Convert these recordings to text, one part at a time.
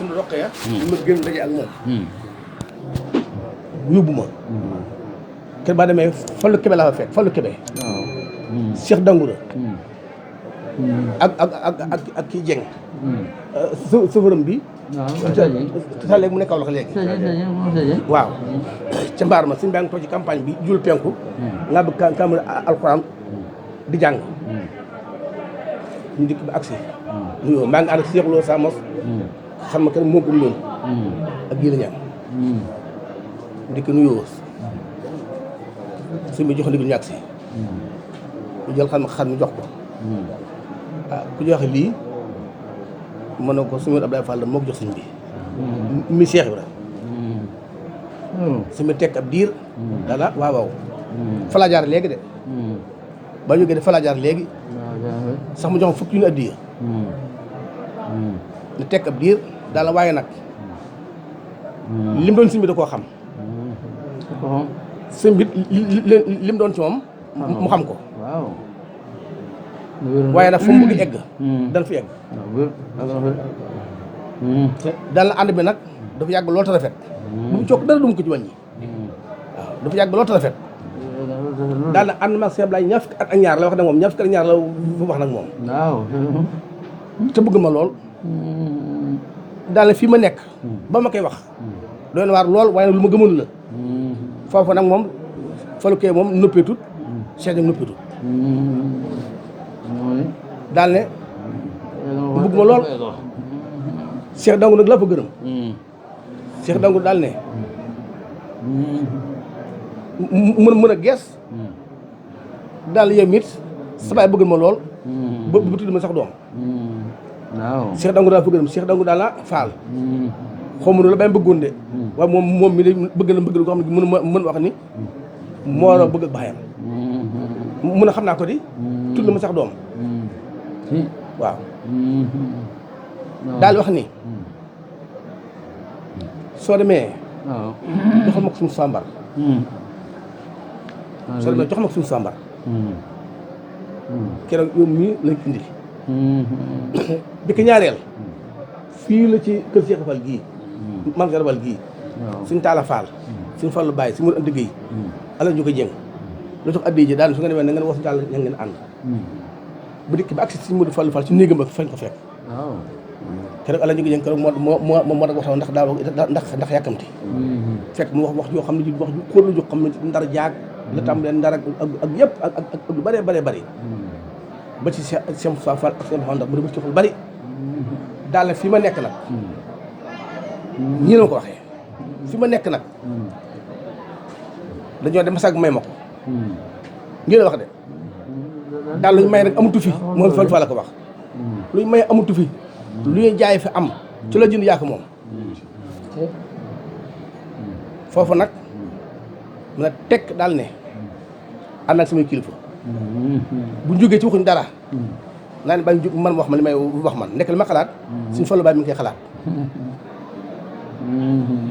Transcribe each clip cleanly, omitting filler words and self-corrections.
suñu roqee ma gën daje ak moom yóbbu ma kër baa demee Fallu Kebe laa fa fekk Fallu Kebe Cheikh Dangoura ak kii Dieng sëfëram bi ta léegi mu nekk Kaolack léegi waaw ca mbaar ma suñ baa ngi toog ci campagne bi jul penku nga bëgg kamera alxuraan di jàng ñu dikk ba agsi nuyoo maa ngi ànd ak Cheikh Lo Samos xam ma kenn moo ko noonu ak yéen a ñaan dikk nuyoo suñ bi jox ndigal ñu agsi ñu jël xam mi jox ko ku joxe lii mën na ko suñu Abdoulaye Fall moo ko jox sëñ bi mi Cheikh Ibra su ma tekk ab diir dala waaw fa laa jaar léegi de ba jógee de fa laa jaar léegi sax mu jox fukki yu ñu addiya ne tekk ab diir dala waaye nag lim doon sëñ bi da koo xam sëñ bi lim doon ci moom mu xam ko waaye nag fu mu bëgg egg dana fi egg daal na ànd bi nag dafa yàgg lool te rafet bu mu cokk dara du mu ko ci wàññi waaw dafa yàgg lool te rafet daal na ànd maag Cheikh Ablaye ñaar fukki at ak ñaar la wax nag moom ñaar fukki at ak ñaar la wax nag moom te bëgg ma lool daal na fii ma nekk ba ma koy wax doy na waar lool waaye nag lu ma gëmoon la foofu nag moom Fallu Kebe moom noppeetut Cheikh Dieng noppeetut daal ne bëgg ma lool Cheikh Dangoura nag laa fa gërëm Cheikh Dangoura daal ne mën a gees daal yow it sa baay bëgg ma lool ba tudd ma sax doom Cheikh Dangoura laa fa gërëm Cheikh Dangoura daal la faal xaw ma la bay bëggoon de waaye moom mi de bëgg na ko xam ne mën wax ni moo war a bëgg ak baayam mun a xam naa ko di tudd ma sax doom waaw daal wax ni soo demee joxal ma ko suñu sambar soo demee jox ma ko suñu sambar keroog yow mii lañ indi bi ko ñaareel fii la ci kër Cheikh Fall gii mam Cheikh Fall gii suñ Taala Fall suñ Fallu Baye si mu andi géey ala ñu ko jëng lu tax addi ji daal su nga demee na ngeen wax daal ña ngeen ànd bu dikk ba agsi si Modou Fallu Fall ci néegam ba fañ ko fekk keroog ala ñu ko jëng keroog moo tax waxtaan ndax yàkkamti fekk mu wax yoo xam ne wax ju xóot la ju xam ne ndar jaag la tàmbalee ndar ak yëpp ak lu bëree bëri ba ci Cheikh Fall ak Cheikh Fall mu ba ci xol bëri daal ne fi ma nekk nag ñii la ko waxee fi ma nekk nag dañoo dem sag may ma ko ngeen la wax de daal luñ may nag amutu fi moom Fallu Fall la ko wax luñ may amutu fi lu ñuy jaay fi am ci la jënd yaa ko moom foofu nag mun a tekk daal ne ànd ak samay kilifa bu jógee ci waxuñ dara naa ne bañ jóg man wax ma li may wax man nekk li ma xalaat suñ Fallu Baay mi ngi koy xalaat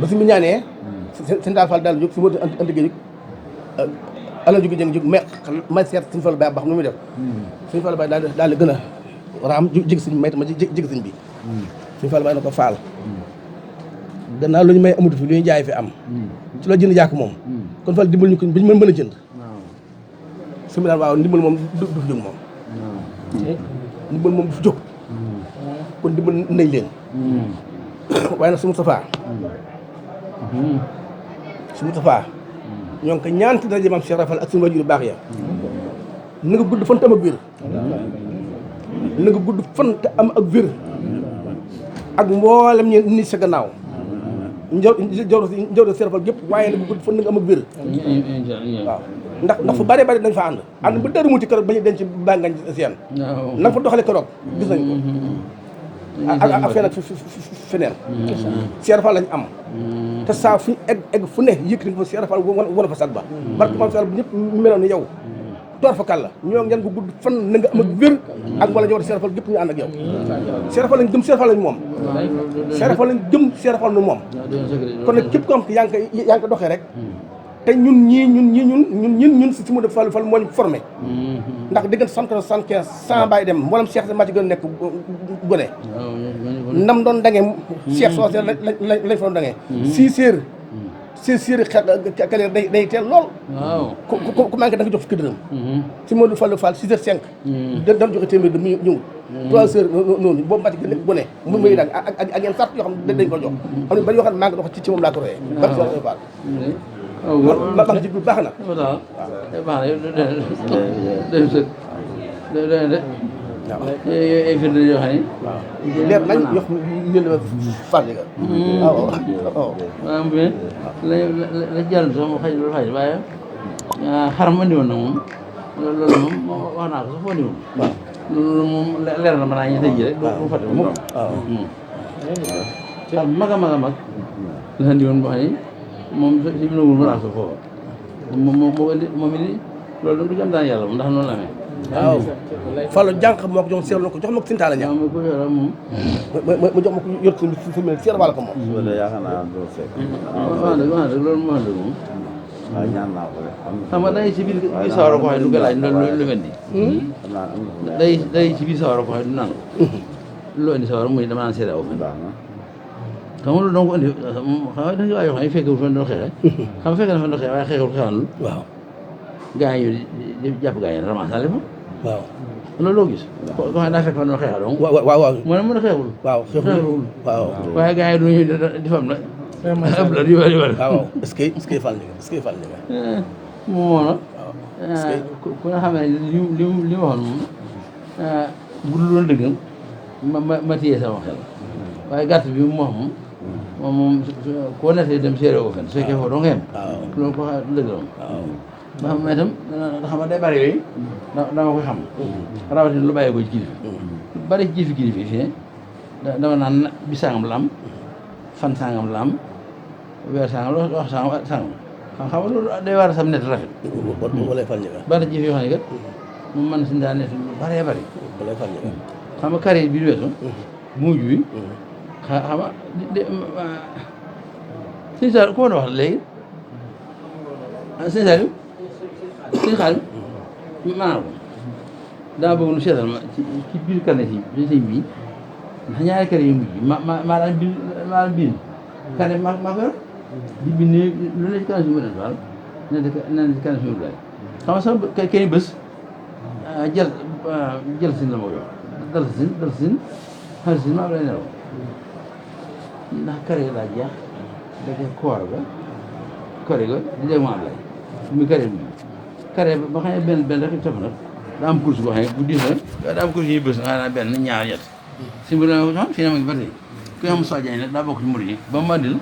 ba si mu ñaanee seen daal Fall daal jóg si moo andi géej ala jóge jëng jóg may seet suñ Fallu Baay baax nu muy def suñ Fallu Baay daal gën a raam jig siñ may tama jig siñ bi suñ Fallu Baay na ko faal gannaaw lu ñu may amatu fi lu ñu jaay fi am ci la jënd jàkk moom kon Fall dimbal ñu ko bañ mën a jënd su mu daal waaw ndimbal moom du fi jóg moom ndimbal moom du fi jóg kon dimbal nañ leen waaye nag su Moustapha ñoo ngi ko ñaanti daraja maam Cheikh Rafal ak suñu wajur yu baax ya na nga gudd fan te am ak wér na nga gudd fan te am ak wér ak mboolem ñi nit sa gannaaw njaw de Cheikh Rafal gépp waaye na nga gudd fan na nga am ak wér waaw ndax fu bari dañ fa ànd ba dara muti keroog bañu denc baa ngañ seen na nga fa doxale keroog gis nañ ko ak feneen ak feneen Cheikh Fall lañ am te saa fu ñu egg fu ne yëkkati nga fa Cheikh Fall wan fa sag ba barke maam Cheikh bu ñëpp meloon ni yow door fa kàlla ñoo ñan ko gudd fan na nga am ak wér ak wala ñoo Cheikh Fall gépp ñu ànd ak yow Cheikh Fall lañ gëm Cheikh Fall lañ moom Cheikh Fall lañ gëm Cheikh Fall nu moom kon nag képp ko am yaa ngi ko doxee rek te ñun si mu def Fallu Fall moo ñu formé ndax diggante 75 100 bàyyi dem mboolem Cheikh ma ci gën a nekk gone nam doon dangee Cheikh Socé lañ fa doon dangee 6 heures 6 heures kaleer day teel lool waaw ku manqué da nga jox fukki dërëm si Modou Fallou Fall 6 heures 5 dañ joxe téeméer dërëm ñëwul 3 heures noonu boobu mbàcc gën bu ne mu muy daal ak yenn sart yoo xam ne dañ ko jox xam ne bari yoo xam ne maa ngi dox ci moom laa ko royee barke Sëriñ Fall ma ngi jig bu baax na waaw baax na de ay firnde yoo xam ne leer nañ yox ñun la fànni nga waaw waaw waaw mais la jàll sax mu xëy na fay waaye xaram andi woon na moom loolu moom wax naa ko sax foo andi woon waaw loolu moom leer na mën naa ñu tëj rek du fàtte moom waaw xar mag a mag a mag la andi woon boo xam ne moom si bi nagul mu raas foofu moom it loolu du jam daan yàlla moom ndax noonu la amee waaw Fallou jànq moo ko jox seetlu na ko jox ma ko Sintaala ñaar ko yor moom ma jox ma ko yor su mel seer wala ko moom yaakaar naa doo fekk wax dëgg loolu moo wax dëgg moom waaw ñaan naa ko rek xam nga day ci biir sawara ko xëy du ko laaj loolu lu mel nii day ci biir sawara ko xëy du naan loo indi sawara muy dama naan seede aw fen xam nga loolu donc indi xam nga dañu waa yoo xam ne fekkewul fa doon xeexe xam nga fekk na fa doon xeexe waaye xeexul xeexanul waaw gaa yi di jàpp gaa yi ramassale fa waaw loolu loo gis ko xam ne daa fekk fa doon xeexa donc waaw waaw mu ne mën a xeexul waaw xeexul waaw waaye gaa yi du ñu di fam la ëpp la di wari waaw est-ce que fal ni nga est-ce que fal ni nga moo na ku nga xam ne li ma waxoon moom bu dul doon dëggal ma téye sama xel waaye gàtt bi mu wax moom koo nettee dem séeré ko fen su fekkee foofu doo nga yem loolu ko xam dëgg la moom ba xam ne itam xam nga day bari yooyu dama koy xam rawatina lu bàyyee ko ci kilifa lu bari ci jëfi kilifa yi fii dama naan bi sangam la am fan sangam la am weer sangam wax sangam xam nga loolu day war a sam net rafet wala fal ni nga bari jëf yoo xam ne kat moom man si daa net lu bëree bëri wala fal ni nga xam nga carré bi weesu mujj bi xam nga sëñ Saliou ku ma wax léegi sëñ Saliou sëñ Xaalim maanaam daa bëgg nu seetal ma ci biir carnet yi sëñ bii ndax ñaari carré yu mujj maa daan bind carnet maa ko yor di bind lu ne ci kanam si mu den faal ne ci kanam si mu laay xam nga sax kenn bés jël sin la ma ko jox dal sin xar sin maa lay nelaw ndax carré daa jeex da koy koor ga carré ga di dégg ma am lay muy carré bi carré ba xam ne benn rek topp nag daa am course boo xam ne bu diis la daa am course yi bés nga xam ne benn ñaar ñett si bu la xam fii ne ma ngi ba tey ku xam Moussa Diagne nag daa bokk ci murid yi ba mu andil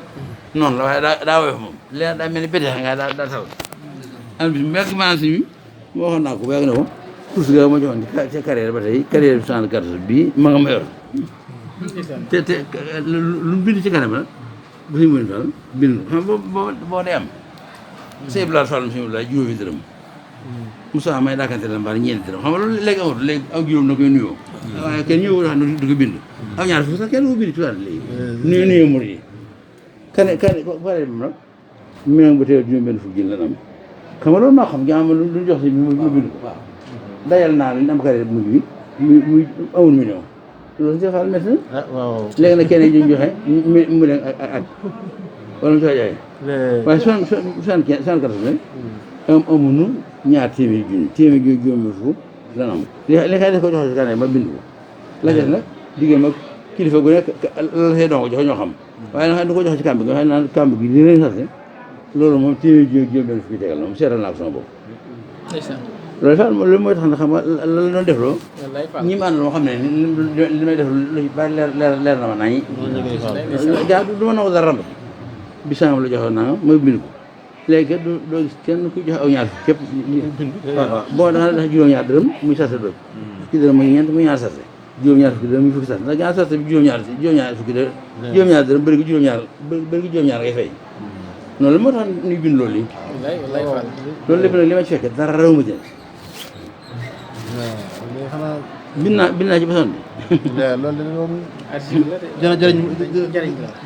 noonu la waaye daa woyof moom leer daa mel ni béteex nga daa taw an bis mbekk maanaam si mi waxoon naa ko ba yàgg na ko course ga ma joxoon ci carrière ba tey carrière bi 64 bii ma nga ma yor te lu mu bind ci kanam la bu si mën fal bind xam boo dee am sëñ Blaat Fall si la juróomi dërëm Moussa may daakante la mbaal ñeenti dërëm xam nga loolu léegi amatul léegi aw juróom na koy nuyoo waaye kenn ñëw wax du ko bind aw ñaar foofu sax kenn du ko bind ci wàll léegi nuyoo mur yi kane pare bi nag million bu teew juróom benn fukki la am xam nga loolu maa xam nga lu jox si mu bind ko dayal naa la am carré mujj bi muy amul million loolu si xaal métti na léegi nag kenn ñu joxe mu leen ak wala mu joxe waaye soixante-quatorze bi amuñu ñaar téeméeri junni juróomi fukk dana am li kay def ko joxe si kanam ma bind ko la des nag diggéem ak kilifa gu nekk la see doon ko joxe ñoo xam waaye nag du ko joxe ci kàmb gi nga xam naan kàmb gi li leen sase loolu moom téeméeri juróom benn fukki tegal na moom seetal naa ko sama bopp loolu dafa loolu mooy tax na xam nga la doon def loo ñi ma àndal moo xam ne li may def lu bari leer na ma nañi gaa du ma nangu dara rambat bi sangam la joxoon naa mooy bind ko léegi doo gis kenn ku joxe aw ñaar fukki képp waaw boo da dafa juróom-ñaar dërëm muy sase doog fukki dërëm muy ñeent muy ñaar sase juróom-ñaar fukki dërëm muy fukki sase ndax ñaar sase bi juróom-ñaar fukki dërëm juróom-ñaar dërëm bëri gi juróom-ñaar ngay fay noonu la moo tax ñuy bind loolu yi loolu lépp nag li ma ci fekkee dara raw ma ci bind naa ci basoon bi loolu de moom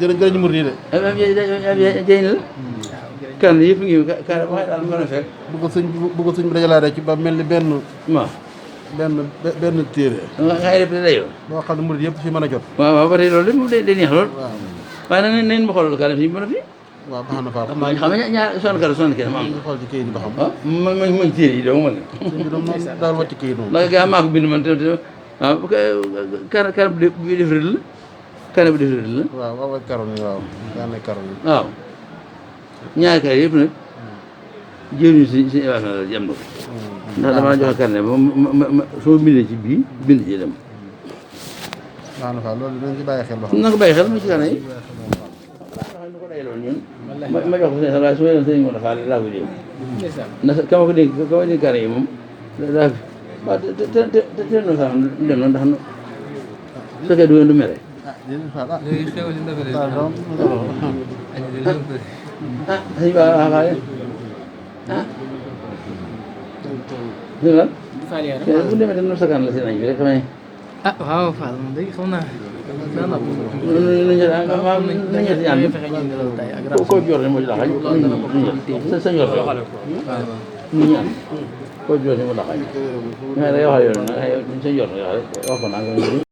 jërëjëf mur nii de jëriñ la kan yëpp ngi kan ba daal mën a fekk bu ko sëñ bi dajalaa rek ci ba mel ni benn waaw benn téere nga xëy na day boo xam ne murid yëpp fi mën a jot. waaw waaw ba tey loolu de moom day neex lool waaw waaye nag nañ ma xoolal kaale fii ba noppi waaw baax na faa ko. xam nga ñaar sonn kàlla sonn kenn ma am ñu xool ci kayit yi ba xam. ah ma téere yi dong ma ne sëñ bi doon noonu daal wàcc kayit moom. ndax gaa maa ko bind man te waaw kan bu def rëdd la kan bu def rëdd la waaw waaw ak karoon yi waaw daan na karoon yi. waaw ñaari kare yëpp nag jëriñu si évacuation la jëm na ko ndax damaa joxe carnet ba ma soo bindee ci bii bind ci dem baax na faa loolu dinañ ci bàyyi xel ba xam. na ko bàyyi xel ma ci carnet yi nu ko dayaloon ñun ma jox ko seen waaye su ma yoon sëñ moo dafa laa koy dégg na kama ko dégg carnet yi moom daa waaw te no sax dem na ndax su fekkee du du mere ah dinañ fa ah. léegi xéwal yi ndafale waaw donc añu de lépp bëri sëñ Ba waaw ah dégg nga bu demee te no sakaan la seen añ bi rek xamee ah waaw Fall moom day xam naa daan na ko jor moo ci laxañ sa njor ñu ñaan ko jor moo laxañ mais day wax yoon nag sa njor wax ko naa